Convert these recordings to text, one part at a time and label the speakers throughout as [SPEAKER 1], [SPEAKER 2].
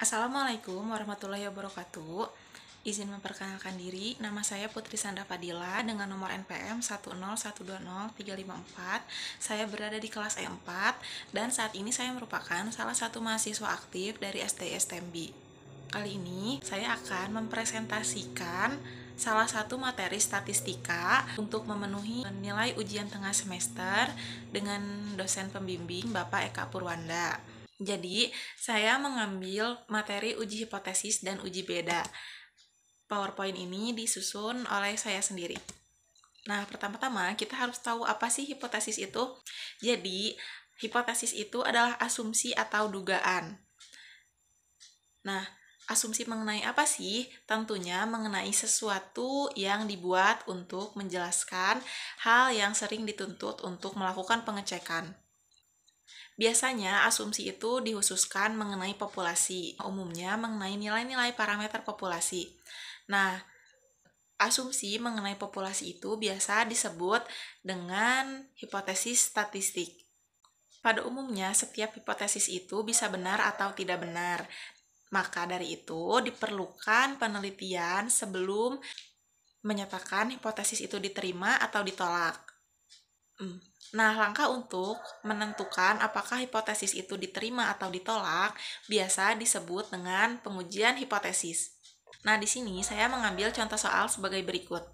[SPEAKER 1] Assalamualaikum warahmatullahi wabarakatuh. Izin memperkenalkan diri, nama saya Putri Sandra Fadila dengan nomor NPM 101203554. Saya berada di kelas E4 dan saat ini saya merupakan salah satu mahasiswa aktif dari STI STMB. Kali ini saya akan mempresentasikan salah satu materi statistika untuk memenuhi nilai ujian tengah semester dengan dosen pembimbing Bapak Eka Purwanda. Jadi, saya mengambil materi uji hipotesis dan uji beda. PowerPoint ini disusun oleh saya sendiri. Nah, pertama-tama kita harus tahu apa sih hipotesis itu. Jadi, hipotesis itu adalah asumsi atau dugaan. Nah, asumsi mengenai apa sih? Tentunya mengenai sesuatu yang dibuat untuk menjelaskan hal yang sering dituntut untuk melakukan pengecekan. Biasanya asumsi itu dikhususkan mengenai populasi, umumnya mengenai nilai-nilai parameter populasi. Nah, asumsi mengenai populasi itu biasa disebut dengan hipotesis statistik. Pada umumnya, setiap hipotesis itu bisa benar atau tidak benar. Maka dari itu, diperlukan penelitian sebelum menyatakan hipotesis itu diterima atau ditolak. Nah, langkah untuk menentukan apakah hipotesis itu diterima atau ditolak biasa disebut dengan pengujian hipotesis. Nah, di sini saya mengambil contoh soal sebagai berikut.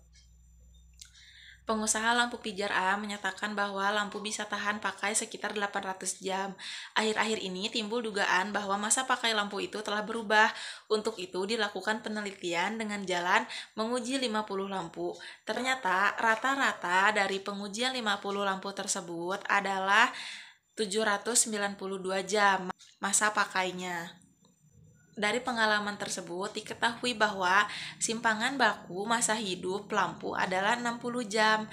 [SPEAKER 1] Pengusaha lampu pijar A menyatakan bahwa lampu bisa tahan pakai sekitar 800 jam. Akhir-akhir ini timbul dugaan bahwa masa pakai lampu itu telah berubah. Untuk itu dilakukan penelitian dengan jalan menguji 50 lampu. Ternyata rata-rata dari pengujian 50 lampu tersebut adalah 792 jam masa pakainya. Dari pengalaman tersebut diketahui bahwa simpangan baku masa hidup lampu adalah 60 jam.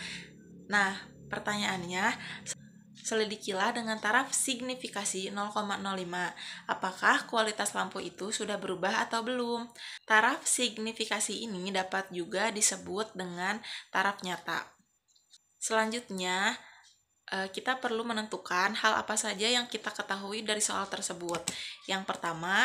[SPEAKER 1] Nah, pertanyaannya, selidikilah dengan taraf signifikasi 0,05. Apakah kualitas lampu itu sudah berubah atau belum? Taraf signifikasi ini dapat juga disebut dengan taraf nyata. Selanjutnya, kita perlu menentukan hal apa saja yang kita ketahui dari soal tersebut. Yang pertama,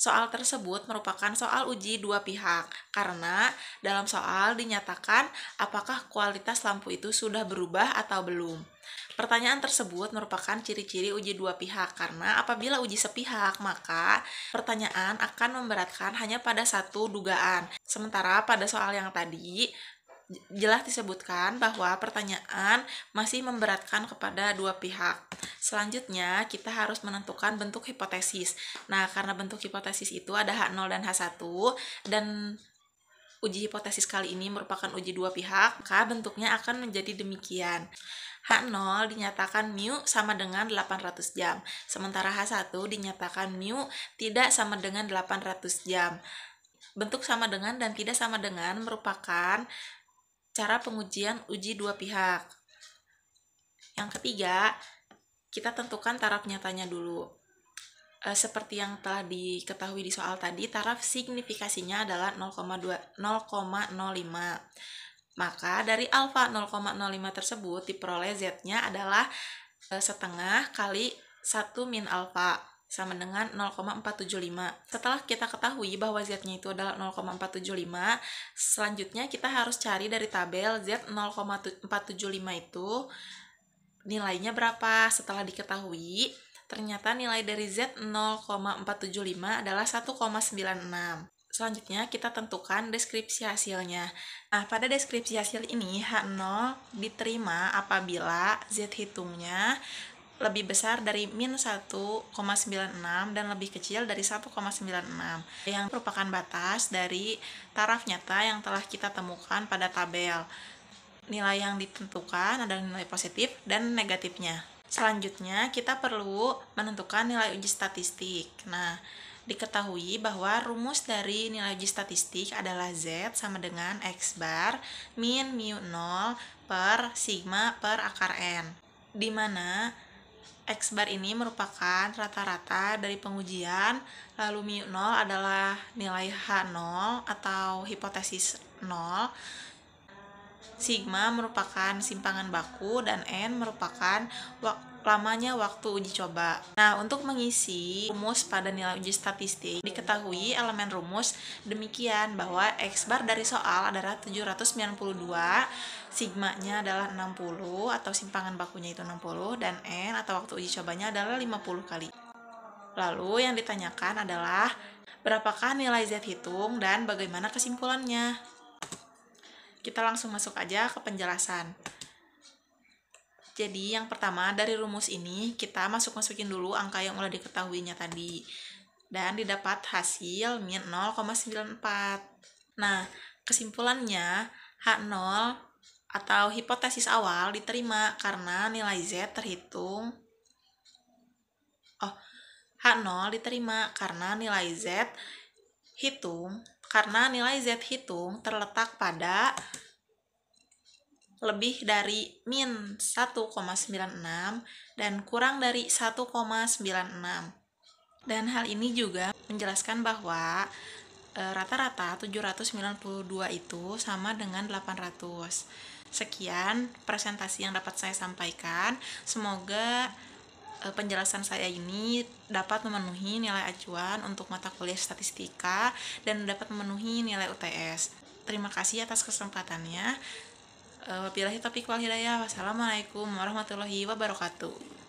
[SPEAKER 1] soal tersebut merupakan soal uji dua pihak, karena dalam soal dinyatakan apakah kualitas lampu itu sudah berubah atau belum. Pertanyaan tersebut merupakan ciri-ciri uji dua pihak, karena apabila uji sepihak, maka pertanyaan akan memberatkan hanya pada satu dugaan. Sementara pada soal yang tadi, jelas disebutkan bahwa pertanyaan masih memberatkan kepada dua pihak. Selanjutnya, kita harus menentukan bentuk hipotesis. Nah, karena bentuk hipotesis itu ada H0 dan H1, dan uji hipotesis kali ini merupakan uji dua pihak, maka bentuknya akan menjadi demikian. H0 dinyatakan mu sama dengan 800 jam, sementara H1 dinyatakan mu tidak sama dengan 800 jam. Bentuk sama dengan dan tidak sama dengan merupakan cara pengujian uji dua pihak. Yang ketiga, kita tentukan taraf nyatanya dulu. Seperti yang telah diketahui di soal tadi, taraf signifikasinya adalah 0,05. Maka dari alfa 0,05 tersebut diperoleh Z-nya adalah setengah kali 1 min alfa sama dengan 0,475. Setelah kita ketahui bahwa Z-nya itu adalah 0,475, selanjutnya kita harus cari dari tabel Z 0,475 itu nilainya berapa. Setelah diketahui, ternyata nilai dari Z 0,475 adalah 1,96. Selanjutnya kita tentukan deskripsi hasilnya. Nah, pada deskripsi hasil ini H0 diterima apabila Z hitungnya lebih besar dari min 1,96 dan lebih kecil dari 1,96 yang merupakan batas dari taraf nyata yang telah kita temukan pada tabel. Nilai yang ditentukan adalah nilai positif dan negatifnya. Selanjutnya, kita perlu menentukan nilai uji statistik. Nah, diketahui bahwa rumus dari nilai uji statistik adalah Z sama dengan X bar min mu 0 per sigma per akar N, di mana X bar ini merupakan rata-rata dari pengujian, lalu mu 0 adalah nilai H0 atau hipotesis 0, Sigma merupakan simpangan baku dan N merupakan lamanya waktu uji coba. Nah, untuk mengisi rumus pada nilai uji statistik, diketahui elemen rumus demikian bahwa X bar dari soal adalah 792, sigmanya adalah 60 atau simpangan bakunya itu 60, dan N atau waktu uji cobanya adalah 50 kali. Lalu yang ditanyakan adalah berapakah nilai Z hitung dan bagaimana kesimpulannya. Kita langsung masuk aja ke penjelasan. Jadi yang pertama dari rumus ini kita masukin dulu angka yang udah diketahuinya tadi. Dan didapat hasil min 0,94. Nah, kesimpulannya H0 atau hipotesis awal diterima karena nilai Z terhitung. H0 diterima karena nilai Z hitung terletak pada lebih dari min 1,96 dan kurang dari 1,96. Dan hal ini juga menjelaskan bahwa rata-rata 792 itu sama dengan 800. Sekian presentasi yang dapat saya sampaikan. Semoga penjelasan saya ini dapat memenuhi nilai acuan untuk mata kuliah statistika dan dapat memenuhi nilai UTS. Terima kasih atas kesempatannya. Wabillahi taufiq wal hidayah. Wassalamualaikum warahmatullahi wabarakatuh.